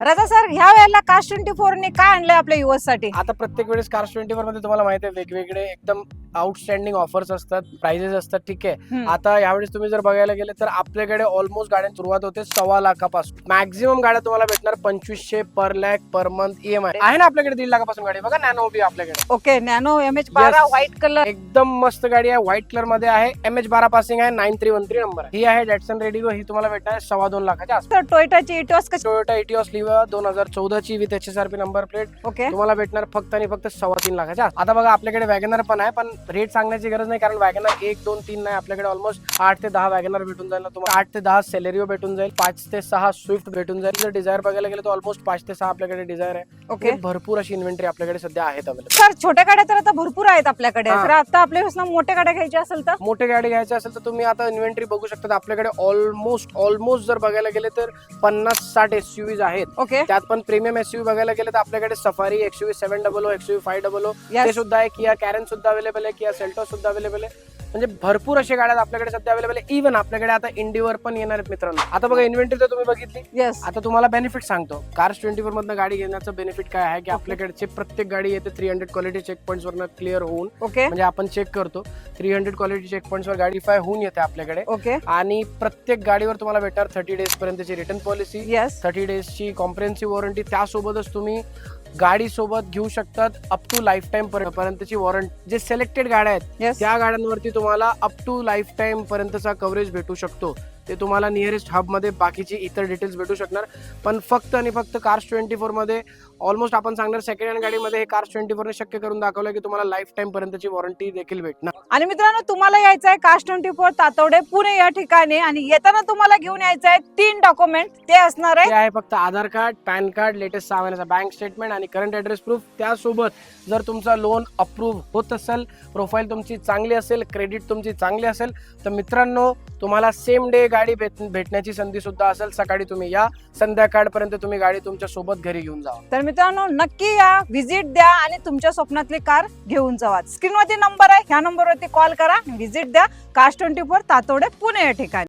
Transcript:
राजा sir, ह्या वेळेला caste 24 ने काय आणलंय आपल्या युवसाठी? आता प्रत्येक वेळेस कार 24 मध्ये तुम्हाला माहिती आहे वेगवेगळे एकदम आउटस्टँडिंग ऑफर्स असतात, प्राइजेस असतात. ठीक आहे, आता यावेळेस तुम्ही जर बघायला गेले तर आपल्याकडे ऑलमोस्ट गाड्यांची सुरुवात होते 1.25 लाखापासून. मॅक्झिमम गाड्या तुम्हाला भेटणार 2500 पर लॅक पर मंथ EMI आहे ना. आपल्याकडे 1.5 लाखापासून गाडी बघा, नॅनो बी आपल्याकडे. Okay, nano MH12 white colour, एकदम मस्त गाडी आहे, व्हाईट कलर मध्ये आहे. MH12 पासिंग आहे, 9313 नंबर आहे. ही आहे डॅटसन रेडिगो, ही तुम्हाला भेटणार 2.25 लाखाच्या आसपास. टोयोटाची इटिओस कशी? टोयोटा इटिओस लिव्हा 2014 ची with HSRP number plate okay, तुम्हाला भेटणार फक्त आणि फक्त 3.25 लाखाच्या. आता बघा आपल्याकडे वॅगनर पण आहे, पण रेट सांगण्याची गरज नाही, कारण वॅगनर 1 2 3 नाही, आपल्याकडे ऑलमोस्ट 8 ते 10 वॅगनर भेटून जाईल. तुम्हाला 8 ते 10 सेलेरिओ भेटून जाईल, 5 ते 6 स्विफ्ट भेटून जाईल. जर डिझायर बघायला गेलं तर ऑलमोस्ट 5 ते 6 आपल्याकडे डिझायर आहे. ओके, भरपूर अशी इन्व्हेंटरी आपल्याकडे सध्या आहेत अवेलेबल. सर छोट्या गाड्या तर आता भरपूर आहेत आपल्याकडे. हा. तर आता आपल्यापासून मोठ्या गाड्या घ्यायच्या असेल तर मोठे गाडी घ्यायची असेल तर तुम्ही आता इन्व्हेंटरी बघू शकता. आपल्याकडे ऑलमोस्ट जर बघायला गेले तर 50-60 SUVs आहेत. ओके, त्यात पण प्रीमियम SUV बघायला गेले तर आपल्याकडे सफारी, XUV 700, XUV 500 Yes. ते सुद्धा आहे. किया कॅरेन सुद्धा अवेलेबल आहे, किया सेल्टॉस सुद्धा अवेलेबल आहे. म्हणजे भरपूर अशा गाड्या आपल्याकडे सध्या अवेलेबल आहे. इव्हन आपल्याकडे आता इंडिवर पण येणार आहेत मित्रांनो. आता बघा इन्व्हेंटरी तर तुम्ही बघितली. येस, आता तुम्हाला बेनिफिट सांगतो. कार्स 24 मधनं गाडी घेण्याचं बेनिफिट काय आहे की आपल्याकडचे प्रत्येक गाडी येते 300 क्वालिटी चेक पॉईंट्स वरनं क्लिअर होऊन. ओके, म्हणजे आपण चेक करतो 300 क्वालिटी चेक पॉईंट्स वर गाडी होऊन येते आपल्याकडे. ओके, आणि प्रत्येक गाडीवर तुम्हाला भेटणार 30 डेज पर्यंतची रिटर्न पॉलिसी, येस, 30 डेजची कॉम्प्रिहेन्सिव्ह वॉरंटी. त्यासोबतच तुम्ही गाडी सोबत घेऊ शकतात अप टू लाईफ टाइम पर्यंतची वॉरंटी. जे सिलेक्टेड गाड्या आहेत येस, त्या गाड्यांवरती तुम्हाला अप टू लाईफ टाइम पर्यंतचा कव्हरेज भेटू शकतो. ते तुम्हाला नियरेस्ट हब मध्ये बाकीची इतर डिटेल्स भेटू शकणार. पण फक्त आणि फक्त कार्स 24 मध्ये ऑलमोस्ट आपण सांगणार सेकंड हँड गाडीमध्ये हे कार्स 24 ने शक्य करून दाखवलं की तुम्हाला लाईफ टाइम पर्यंतची वॉरंटी देखील भेटणार. आणि मित्रांनो, तुम्हाला यायचं आहे कास्ट 24 तातवडे पुणे या ठिकाणी. आणि येताना तुम्हाला घेऊन यायचं आहे 3 डॉक्युमेंट. ते असणार ते आहे फक्त आधार कार्ड, पॅन कार्ड, लेटेस्ट 6 महिन्याचा बँक स्टेटमेंट आणि करंट ऍड्रेस प्रूफ. त्यासोबत जर तुमचा लोन अप्रूव्ह होत असेल, प्रोफाईल तुमची चांगली असेल, क्रेडिट तुमची चांगली असेल, तर मित्रांनो तुम्हाला सेम डे गाडी भेटण्याची संधी सुद्धा असेल. सकाळी तुम्ही या, संध्याकाळपर्यंत तुम्ही गाडी तुमच्या सोबत घरी घेऊन जा. तर मित्रांनो, नक्की या, व्हिजिट द्या आणि तुमच्या स्वप्नातली कार घेऊन जावा. स्क्रीनवरती नंबर आहे, ह्या नंबरवरती कॉल करा, व्हिजिट द्या. कास्ट 24 तातवडे पुणे या ठिकाणी.